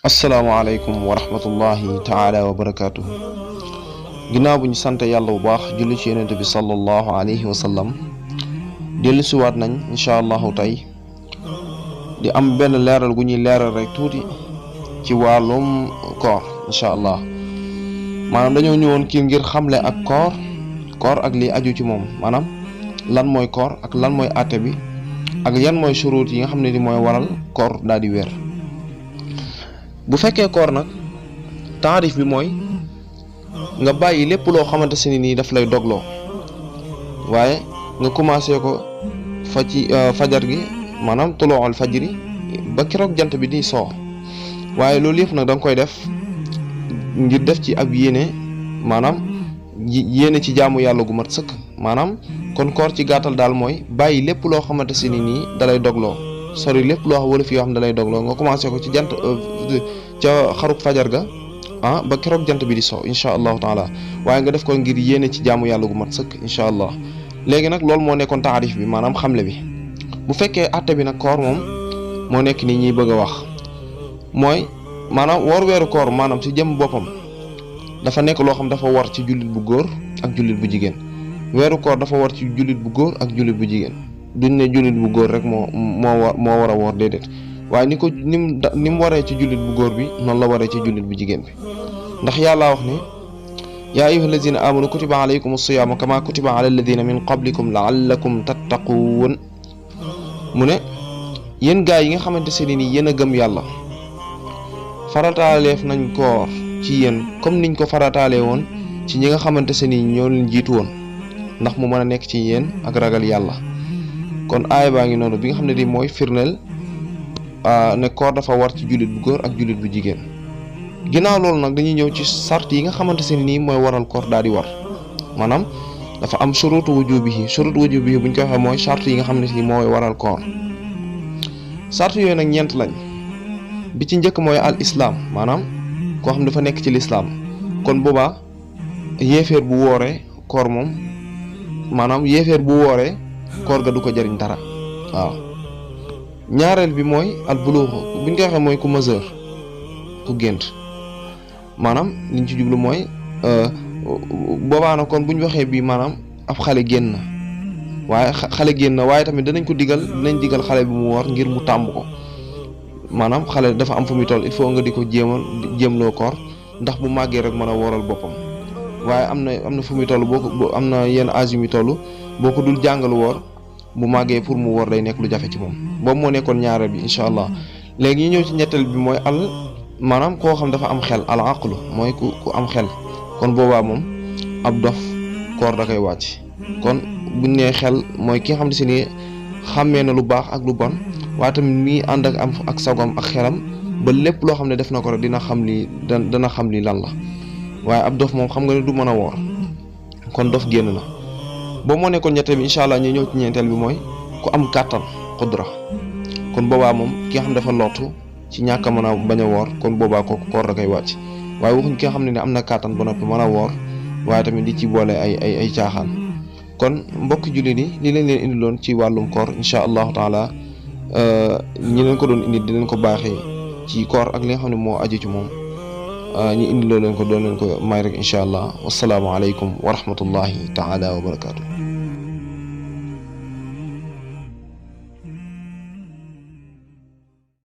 asalaamaaleykum wa rahmatullahi taala wa barakaatu. ginnaaw bu ñu sant yàlla bu baax julli ci yonent bi sallallahu alayhi wa sallam dellu siwaat nañ incha allahu tey di am benn leeral gu ñuy leeral rek tuuti ci wàllum koor incha allah. maanaam dañoo ñëwoon kii ngir xamle ak koor ak li aju ci moom, maanaam lan mooy koor ak lan mooy àtte bi ak yan mooy shuruut yi nga xam ne di mooy waral koor daal di wér. bu fekkee koor nag taarif bi mooy nga bàyyi lépp loo xamante ne nii daf lay dogloo, waaye nga commencé ko fajar gi, maanaam tuluu'ul fajri ba keroog jant bi di soo. waaye loolu yëpp nag da nga koy def ngir def ci ab yéene, maanaam yéene ci jaamu yàlla gu mat sëkk. maanaam kon koor ci gàttal daal mooy bàyyi lépp loo xamante ne nii dalay dogloo, sori lépp loo xam wala fi yoo xam ne dalay dogloo, nga commencé ko ci jant ca xaruk fajar ga ba keroog jant bi di so incha allahu taala. waaye nga def ko ngir yéene ci jaamu yàlla gu mat sëkk incha allah. léegi nag loolu moo nekkoon taarif bi, maanaam xamle bi. bu fekkee àtte bi nag koor moom moo nekk nii ñuy bëgg a wax, mooy maanaam woor weeru koor maanaam ci jëm boppam dafa nekk loo xam dafa war ci jullit bu góor ak jullit bu jigéen. weeru koor dafa war ci jullit bu góor ak jullit bu jigéen. duñ ne jullit bu góor rek moo war a woor, déedéet. waaye ni mu waree ci jullit bu góor bi noonu la waree ci jullit bu jigéen bi. ndax yàlla wax ni yaa ayyuha allazina amanu kutiba alaykum as-siyaamu kama kutiba ala alladina min qablikum laallakum tattaquun. mu ne yéen gaa yi nga xamante ne ni yéen a gëm yàlla, farataaleef nañ koor ci yéen comme niñ ko farataalee woon ci ñi nga xamante ne ni ñoo leen jiitu woon, ndax mu mën a nekk ci yéen ak ragal yàlla. kon aaya baa ngi noonu bi nga xam ne di mooy firndeel ne koor dafa war ci jullit bu góor ak jullit bu jigéen. ginnaaw loolu nag dañuy ñëw ci sart yi nga xamante ne nii mooy waral koor daal di war. maanaam dafa am shuruutu wujubihi buñ ko waxee mooy sart yi nga xam ne nii mooy waral koor. sart yooyu nag ñeent lañ. bi ci njëkk mooy al islam, maanaam koo xam dafa nekk ci lislaam. kon boobaa yéeféer bu wooree koor moom, maanaam yéeféer bu wooree koor ga du ko jëriñ dara. waaw ñaareel bi mooy al buluux, buñ ko waxee mooy ku majeur, ku gént. maanaam liñ ci jublu mooy boobaa nag kon buñ waxee bii maanaam ab xale génn na, waaye tamit dinañ digal xale bi mu woor ngir mu tàmb ko. maanaam xale dafa am fu muy toll, il faut nga di ko jéemloo koor ndax bu màggee rek mën a wooral boppam. waaye am na fu muy toll am na yenn âge yu muy toll boo ko dul jàngal woor, bu màggee pour mu woor day nekk lu jafe ci moom. boobu moo nekkoon ñaareel bi incha allah. léegi ñu ñëw ci ñetteel bi mooy maanaam koo xam dafa am xel, al aqlu mooy ku am xel. kon boobaa moom ab dof koor da koy wàcc. kon buñ nee xel mooy ki nga xam ne si ni xàmmee na lu baax ak lu bon, waaye tamit mii ànd ak sagom ak xelam ba lépp loo xam ne def na ko rek dana xam lii lan la. waaye ab dof moom xam nga ne du mën a woor, kon dof génn na. boobu moo nekkoon ñetteel bi incha allah ñu ñëw ci ñeenteel bi mooy ku am kàttan, qudra. kon boobaa moom ki nga xam dafa lottu ci ñàkk a mën a bañ a woor, kon boobaa kooku koor da koy wàcc. waaye waxuñ ki nga xam ne am na kàttan ba noppi mën a woor, waaye tamit di ci boole ay caaxaan. kon mbokk jullit yi li leen indiloon ci wàllum koor incha allahu taala, ñi leen ko doon indi di leen ko baaxee ci koor ak li nga xam ne moo aju ci moom. ñi indiloo leen ko doon leen ko may rek incha allah. wasalaamu aleykum wa rahmatullahi taala wa barakaatu.